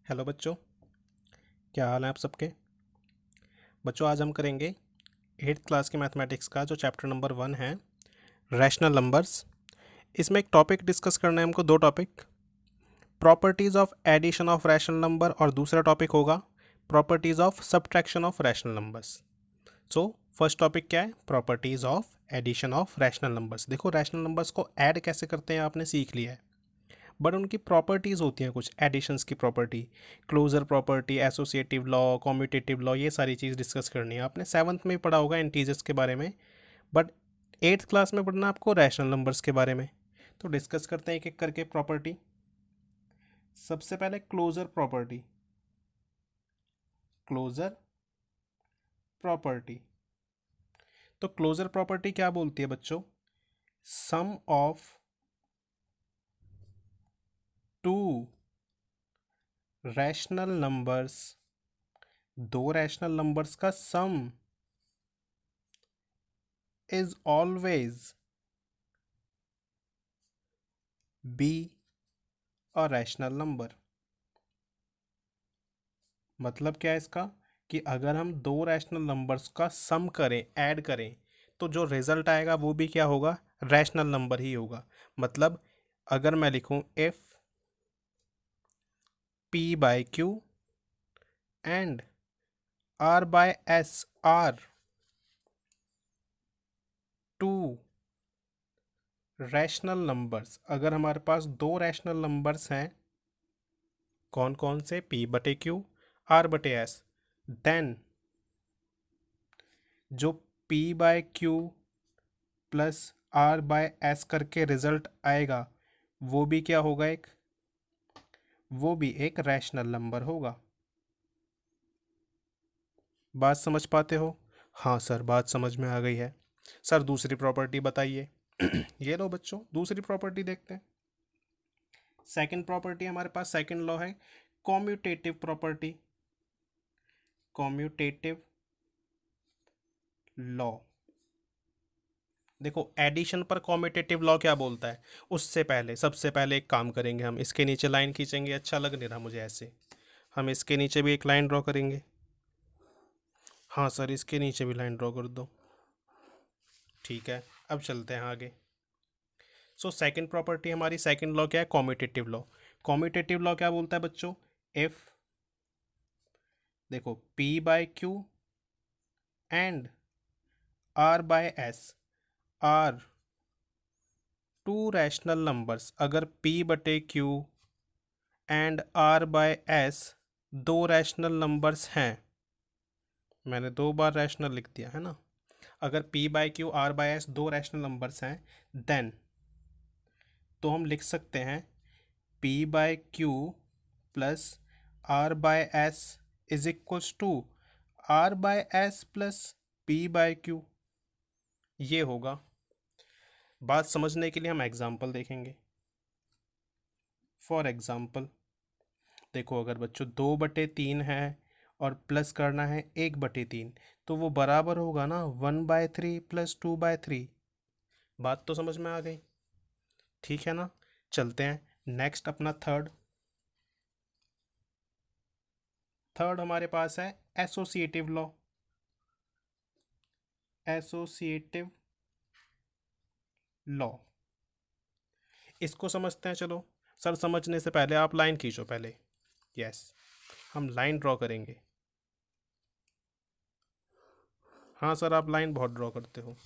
Hello बच्चों, क्या हाल है आप सबके। बच्चों, आज हम करेंगे एट्थ क्लास के मैथमेटिक्स का जो चैप्टर नंबर 1 है, रैशनल नंबर्स। इसमें एक टॉपिक डिस्कस करना है हमको, दो topic, properties of addition of rational number और दूसरा टॉपिक होगा properties of subtraction of rational numbers. So first topic क्या है? Properties of addition of rational numbers. देखो, रैशनल नंबर्स को ऐड कैसे करते हैं आपने सीख लिया है, बट उनकी प्रॉपर्टीज़ होती हैं कुछ, एडिशंस की property, closure property, associative law, commutative law, ये सारी चीज़ डिस्कस करनी है। आपने सेवन्थ में भी पढ़ा होगा इंटीजर्स के बारे में, बट एट्थ क्लास में पढ़ना आपको रैशनल नंबर्स के बारे में। तो डिस्कस करते हैं एक एक करके प्रॉपर्टी। सबसे पहले क्लोजर प्रॉपर्टी। क्लोजर प्रॉपर्टी, तो क्लोजर प्रॉपर्टी क्या बोलती है बच्चों? सम ऑफ टू रैशनल नंबर्स, दो रैशनल नंबर्स का सम is always be a rational number। मतलब क्या है इसका? कि अगर हम दो रैशनल नंबर्स का सम करें, ऐड करें, तो जो रिजल्ट आएगा वो भी क्या होगा? रैशनल नंबर ही होगा। मतलब अगर मैं लिखूं if p by q and r by s are two rational numbers, अगर हमारे पास दो रैशनल नंबर्स हैं, कौन कौन से? p बटे q, r बटे s, देन जो p by q plus r by s करके रिजल्ट आएगा, वो भी क्या होगा? वो भी एक रैशनल नंबर होगा। बात समझ पाते हो? हाँ सर, बात समझ में आ गई है। सर दूसरी प्रॉपर्टी बताइए। ये लो बच्चों, दूसरी प्रॉपर्टी देखते हैं। सेकंड प्रॉपर्टी हमारे पास, सेकंड लॉ है कॉम्यूटेटिव प्रॉपर्टी। Commutative law. देखो, एडिशन पर कॉम्यूटेटिव लॉ क्या बोलता है? उससे पहले, सबसे पहले एक काम करेंगे, हम इसके नीचे लाइन खींचेंगे। अच्छा लग नहीं रहा मुझे ऐसे, हम इसके नीचे भी एक लाइन ड्रॉ करेंगे। हाँ सर, इसके नीचे भी लाइन ड्रॉ कर दो। ठीक है, अब चलते हैं आगे। सो सेकंड प्रॉपर्टी हमारी, सेकंड लॉ क्या है? Commutative law. कॉम्यूटेटिव लॉ क्या बोलता है बच्चों? इफ, देखो, p by q and r by s are two rational numbers, अगर p बटे q and r by s दो रैशनल नंबर्स हैं, मैंने दो बार रैशनल लिख दिया है ना। अगर p by q r by s दो रैशनल नंबर्स हैं, देन तो हम लिख सकते हैं p by q plus r by s is equals to r by s plus p by q। ये होगा। बात समझने के लिए हम एग्जाम्पल देखेंगे। फॉर एग्जाम्पल, देखो, अगर बच्चों 2/3 है और प्लस करना है 1/3, तो वो बराबर होगा ना 1/3 प्लस 2/3। बात तो समझ में आ गई? ठीक है ना। चलते हैं नेक्स्ट, अपना थर्ड। थर्ड हमारे पास है एसोसिएटिव लॉ। एसोसिएटिव लॉ, इसको समझते हैं। चलो सर, समझने से पहले आप लाइन खींचो पहले। यस, हम लाइन ड्रॉ करेंगे। हाँ सर, आप लाइन बहुत ड्रॉ करते हो,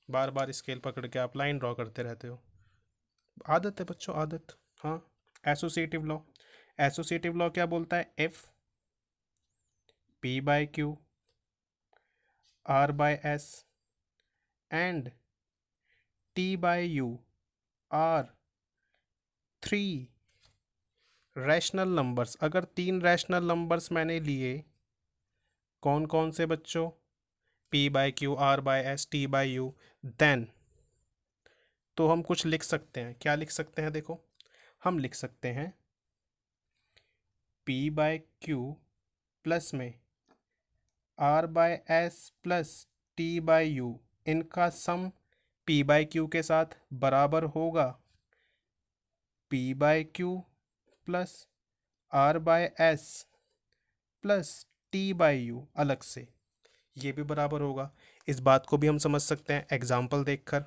बार बार स्केल पकड़ के आप लाइन ड्रॉ करते रहते हो। आदत है बच्चों, आदत। हाँ, एसोसिएटिव लॉ। एसोसिएटिव लॉ क्या बोलता है? If p by q r by s and t by u are three rational numbers, अगर तीन रैशनल नंबर्स मैंने लिए, कौन कौन से बच्चों? p by q r by s t by u, then तो हम कुछ लिख सकते हैं। क्या लिख सकते हैं? देखो, हम लिख सकते हैं p बाय q प्लस में r by s plus t by u, इनका सम p बाय q के साथ बराबर होगा p by q plus R by S plus T by U अलग से, ये भी बराबर होगा। इस बात को भी हम समझ सकते हैं एग्जाम्पल देखकर।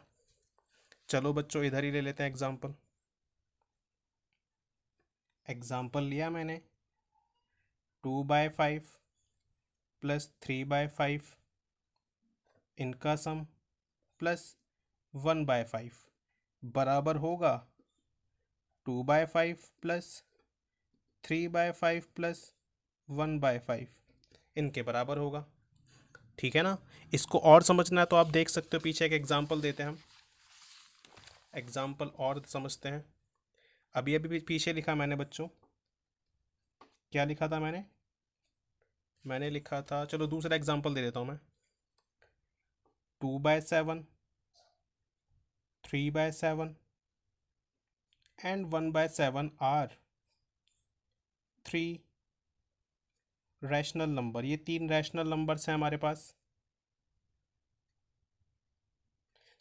चलो बच्चों इधर ही ले लेते हैं एग्जाम्पल। एग्जाम्पल लिया मैंने 2/5 प्लस 3/5 इनका सम प्लस 1/5 बराबर होगा 2/5 प्लस 3/5 प्लस 1/5, इनके बराबर होगा। ठीक है ना। इसको और समझना है तो आप देख सकते हो, पीछे एक एग्जाम्पल देते हैं हम, एग्जाम्पल और समझते हैं। अभी अभी पीछे लिखा मैंने बच्चों, क्या लिखा था मैंने लिखा था, चलो दूसरा एग्जाम्पल दे देता हूँ मैं। 2/7 3/7 एंड 1/7 आर 3 रैशनल नंबर। ये 3 रैशनल नंबर्स हैं हमारे पास।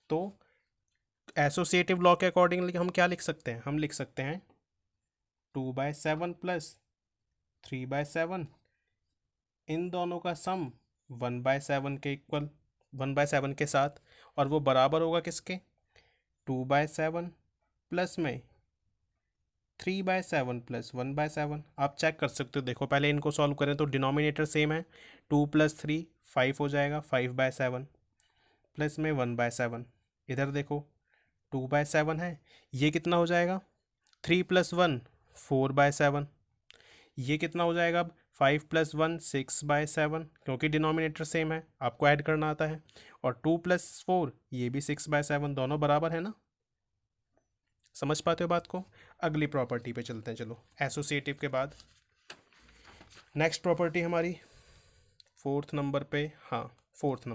तो एसोसिएटिव लॉ के अकॉर्डिंगली हम क्या लिख सकते हैं, हम लिख सकते हैं 2/7 प्लस 3/7, इन दोनों का सम 1/7 के इक्वल, 1/7 के साथ, और वो बराबर होगा किसके, 2/7 प्लस में 3/7 प्लस 1/7। आप चेक कर सकते हो, देखो पहले इनको सॉल्व करें तो डिनोमिनेटर सेम है, 2 + 3 5 हो जाएगा, 5/7 प्लस में 1/7। इधर देखो 2/7 है, ये कितना हो जाएगा, 3 + 1 4/7। ये कितना हो जाएगा अब, 5 + 1 6/7, क्योंकि डिनोमिनेटर सेम है, आपको ऐड करना आता है। और 2 + 4 ये भी 6/7, दोनों बराबर है ना। समझ पाते हो बात को। अगली प्रॉपर्टी पे चलते हैं, चलो एसोसिएटिव के बाद नेक्स्ट प्रॉपर्टी हमारी फोर्थ नंबर पे, हाँ फोर्थ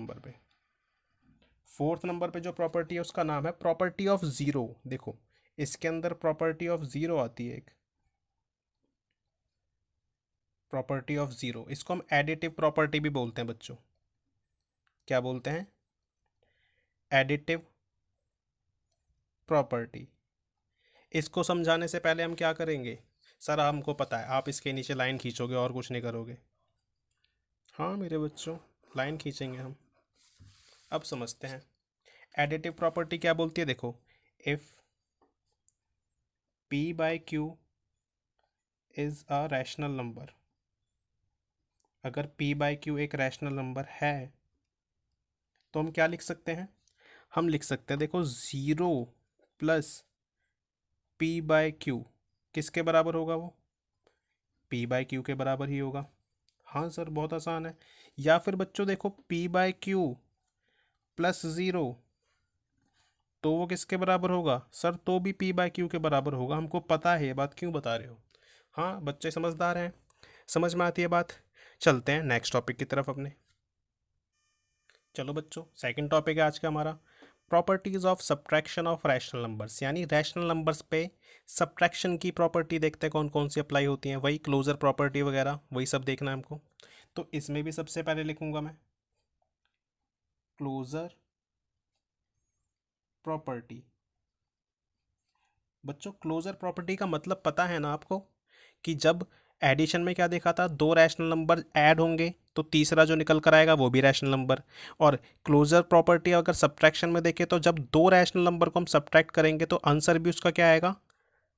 नंबर पे जो प्रॉपर्टी है उसका नाम है प्रॉपर्टी ऑफ ज़ीरो। देखो इसके अंदर प्रॉपर्टी ऑफ ज़ीरो आती है एक, प्रॉपर्टी ऑफ ज़ीरो, इसको हम एडिटिव प्रॉपर्टी भी बोलते हैं बच्चों। क्या बोलते हैं, एडिटिव प्रॉपर्टी। इसको समझाने से पहले हम क्या करेंगे, सर हमको पता है आप इसके नीचे लाइन खींचोगे और कुछ नहीं करोगे। हाँ मेरे बच्चों, लाइन खींचेंगे हम। अब समझते हैं एडिटिव प्रॉपर्टी क्या बोलती है। देखो if p/q is a rational number, अगर p/q एक रैशनल नंबर है तो हम क्या लिख सकते हैं, हम लिख सकते हैं देखो 0 + p/q किसके बराबर होगा, वो p/q के बराबर ही होगा। हाँ सर बहुत आसान है। या फिर बच्चों देखो p/q + 0, तो वो किसके बराबर होगा, सर तो भी p/q के बराबर होगा। हमको पता है ये बात, क्यों बता रहे हो। हाँ बच्चे समझदार हैं, समझ में आती है बात। चलते हैं नेक्स्ट टॉपिक की तरफ अपने। चलो बच्चों सेकंड टॉपिक है आज का हमारा, properties of subtraction of rational numbers, यानी रैशनल नंबर्स पे सब्ट्रैक्शन की प्रॉपर्टी देखते हैं कौन कौन सी अप्लाई होती हैं, वही क्लोजर प्रॉपर्टी वगैरह वही सब देखना है हमको। तो इसमें भी सबसे पहले लिखूंगा मैं क्लोजर प्रॉपर्टी। बच्चों क्लोजर प्रॉपर्टी का मतलब पता है ना आपको, कि जब एडिशन में क्या देखा था, दो रैशनल नंबर ऐड होंगे तो तीसरा जो निकल कर आएगा वो भी रैशनल नंबर। और क्लोजर प्रॉपर्टी अगर सब्ट्रैक्शन में देखें तो जब दो रैशनल नंबर को हम सब्ट्रैक्ट करेंगे तो आंसर भी उसका क्या आएगा,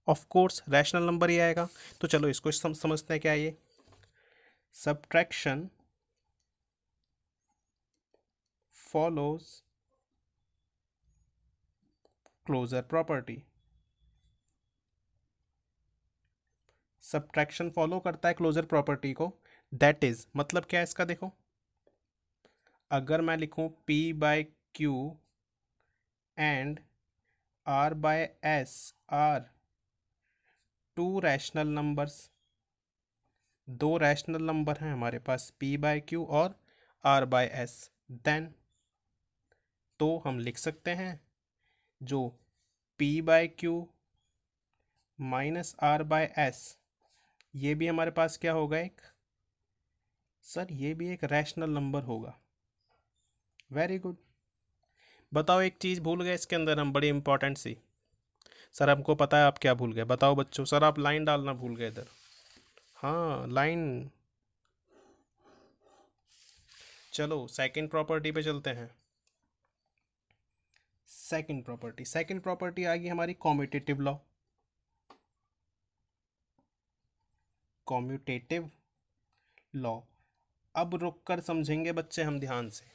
ऑफ कोर्स रैशनल नंबर ही आएगा। तो चलो इसको समझते हैं क्या है ये, subtraction follows closure property. Subtraction follow करता है क्लोजर प्रॉपर्टी को, दैट इज मतलब क्या है इसका, देखो अगर मैं लिखूं p/q and r/s are two rational numbers, दो रैशनल नंबर हैं हमारे पास p/q और r/s, देन तो हम लिख सकते हैं जो p/q माइनस r/s, ये भी हमारे पास क्या होगा एक, सर ये भी एक रैशनल नंबर होगा। Very good. बताओ एक चीज़ भूल गए इसके अंदर हम, बड़ी इंपॉर्टेंट सी। सर हमको पता है आप क्या भूल गए, बताओ बच्चों, सर आप लाइन डालना भूल गए इधर। हाँ लाइन। चलो सेकंड प्रॉपर्टी पे चलते हैं। सेकंड प्रॉपर्टी आ गई हमारी कॉम्यूटेटिव लॉ। Commutative law. अब रुक कर समझेंगे बच्चे हम ध्यान से।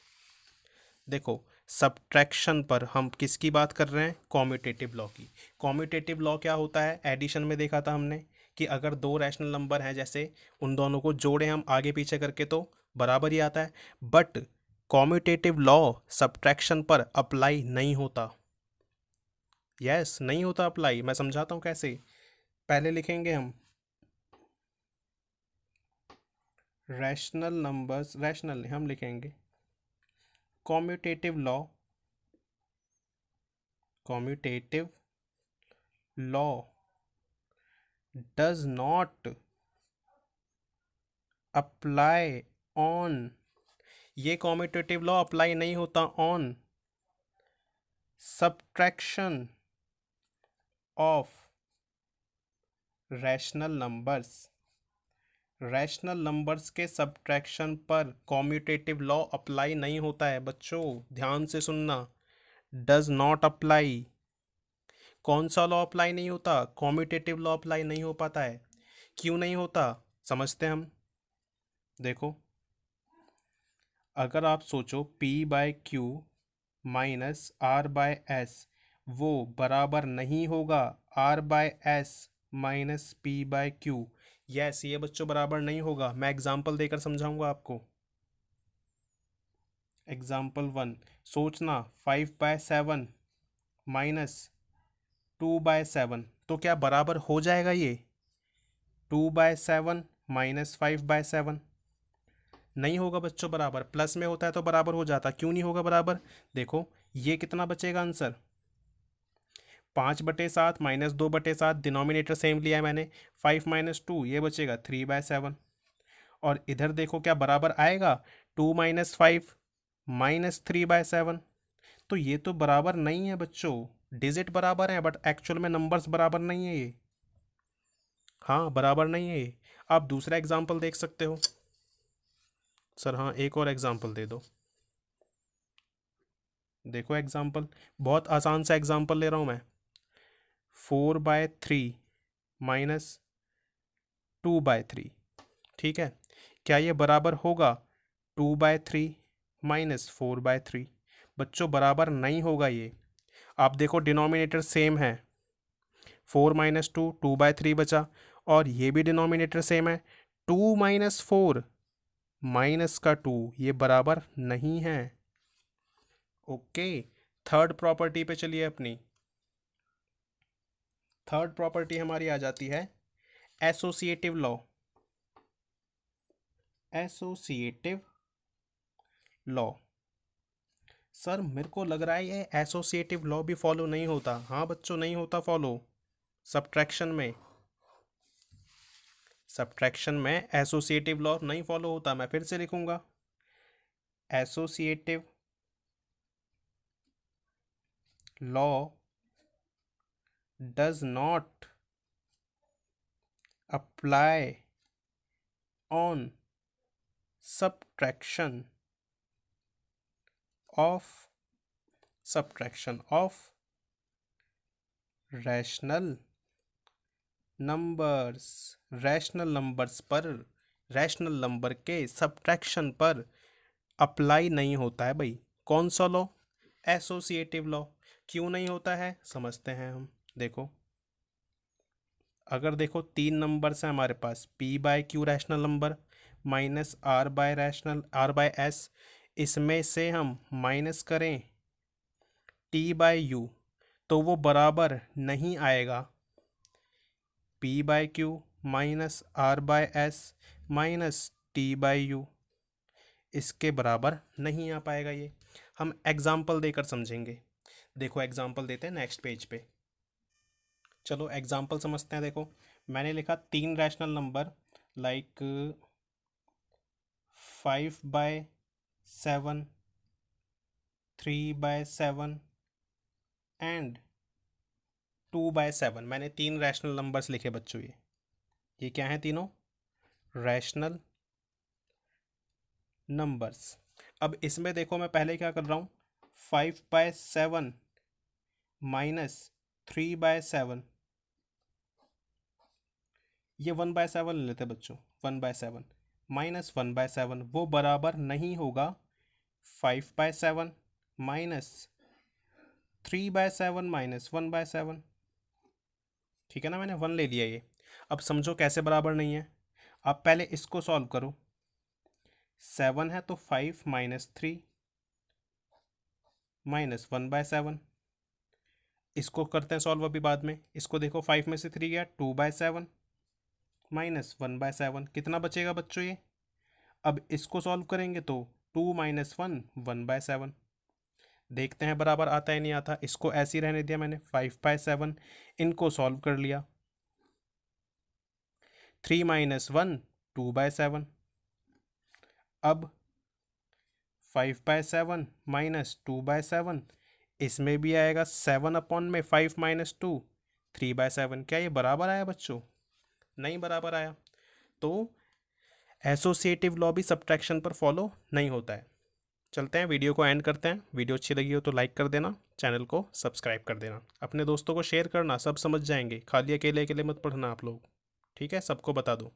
देखो, सब्ट्रैक्शन पर हम किसकी बात कर रहे हैं? कॉम्यूटेटिव लॉ की। कॉम्यूटेटिव लॉ क्या होता है? एडिशन में देखा था हमने कि अगर दो रैशनल नंबर हैं, जैसे उन दोनों को जोड़े हम आगे पीछे करके तो बराबर ही आता है। बट कॉम्यूटेटिव लॉ सब्ट्रैक्शन पर अप्लाई नहीं होता। यस, नहीं होता अप्लाई। मैं समझाता हूँ कैसे। पहले लिखेंगे हम रैशनल नंबर्स, रैशनल हम लिखेंगे commutative law. Commutative law does not apply on, ये कॉम्यूटेटिव लॉ अप्लाई नहीं होता on subtraction of rational numbers. Rational numbers के सब्ट्रैक्शन पर कॉम्यूटेटिव लॉ अप्लाई नहीं होता है बच्चों, ध्यान से सुनना। Does not apply. कौन सा लॉ अप्लाई नहीं होता? कॉम्यूटेटिव लॉ अप्लाई नहीं हो पाता है। क्यों नहीं होता समझते हम। देखो, अगर आप सोचो P by Q minus R by S, वो बराबर नहीं होगा R by S minus P by Q. Yes, ये बच्चों बराबर नहीं होगा। मैं एग्जाम्पल देकर समझाऊंगा आपको। एग्जाम्पल 1, सोचना 5/7 माइनस 2/7, तो क्या बराबर हो जाएगा ये 2/7 माइनस 5/7? नहीं होगा बच्चों बराबर। प्लस में होता है तो बराबर हो जाता, क्यों नहीं होगा बराबर? देखो, ये कितना बचेगा आंसर? 5/7 माइनस 2/7, डिनोमिनेटर सेम लिया है मैंने। 5 - 2, ये बचेगा 3/7। और इधर देखो क्या बराबर आएगा? 2 - 5 माइनस 3/7। तो ये तो बराबर नहीं है बच्चों। डिजिट बराबर है बट एक्चुअल में नंबर्स बराबर नहीं है ये। हाँ, बराबर नहीं है ये। आप दूसरा एग्जाम्पल देख सकते हो। सर हाँ, एक और एग्जाम्पल दे दो। देखो एग्जाम्पल, बहुत आसान सा एग्जाम्पल ले रहा हूँ मैं। 4/3 माइनस 2/3, ठीक है। क्या ये बराबर होगा 2/3 माइनस 4/3? बच्चों बराबर नहीं होगा ये। आप देखो डिनोमिनेटर सेम है, 4 - 2, 2/3 बचा। और ये भी डिनोमिनेटर सेम है, 2 - 4 माइनस का 2, ये बराबर नहीं है। ओके, थर्ड प्रॉपर्टी पे चलिए अपनी। थर्ड प्रॉपर्टी हमारी आ जाती है associative law. Associative law. Sir मेरे को लग रहा है ये एसोसिएटिव लॉ भी फॉलो नहीं होता। हाँ बच्चों, नहीं होता फॉलो सब्ट्रैक्शन में। सब्ट्रैक्शन में एसोसिएटिव लॉ नहीं फॉलो होता। मैं फिर से लिखूंगा, associative law does not apply on subtraction of rational numbers. Rational numbers पर, रैशनल नंबर के सब्ट्रैक्शन पर अप्लाई नहीं होता है भाई। कौन सा लॉ? Associative law. क्यों नहीं होता है समझते हैं हम। देखो, अगर देखो 3 नंबर्स हैं हमारे पास, P/Q rational number minus R/S, इसमें से हम माइनस करें T/U, तो वो बराबर नहीं आएगा P/Q minus R/S minus T/U, इसके बराबर नहीं आ पाएगा ये। हम एग्जाम्पल देकर समझेंगे। देखो एग्जाम्पल देते हैं नेक्स्ट पेज पे। चलो एग्जाम्पल समझते हैं। देखो, मैंने लिखा 3 रैशनल नंबर लाइक 5/7, 3/7 एंड 2/7। मैंने 3 रैशनल नंबर्स लिखे बच्चों। ये क्या हैं तीनों? Rational numbers. अब इसमें देखो मैं पहले क्या कर रहा हूँ, 5/7 माइनस 3/7, ये 1/7 ले लेते बच्चों, 1/7 माइनस 1/7 वो बराबर नहीं होगा 5/7 माइनस 3/7 माइनस 1/7। ठीक है ना, मैंने 1 ले लिया ये। अब समझो कैसे बराबर नहीं है। अब पहले इसको सॉल्व करो, 7 है तो 5 माइनस 3 माइनस 1/7, इसको करते हैं सॉल्व अभी बाद में। इसको देखो 5 में से 3 गया 2/7 माइनस 1/7, कितना बचेगा बच्चों ये। अब इसको सॉल्व करेंगे तो 2 माइनस 1 1/7। देखते हैं बराबर आता है नहीं आता। इसको ऐसे ही रहने दिया मैंने, 5/7, इनको सॉल्व कर लिया, 3 माइनस 1 2/7। अब 5/7 माइनस 2/7, इसमें भी आएगा 7 अपॉन में 5 माइनस 2 3/7। क्या ये बराबर आया बच्चों? नहीं बराबर आया। तो एसोसिएटिव लॉ भी सब्ट्रैक्शन पर फॉलो नहीं होता है। चलते हैं, वीडियो को एंड करते हैं। वीडियो अच्छी लगी हो तो लाइक कर देना, चैनल को सब्सक्राइब कर देना, अपने दोस्तों को शेयर करना, सब समझ जाएंगे, खाली अकेले अकेले मत पढ़ना आप लोग। ठीक है, सबको बता दो।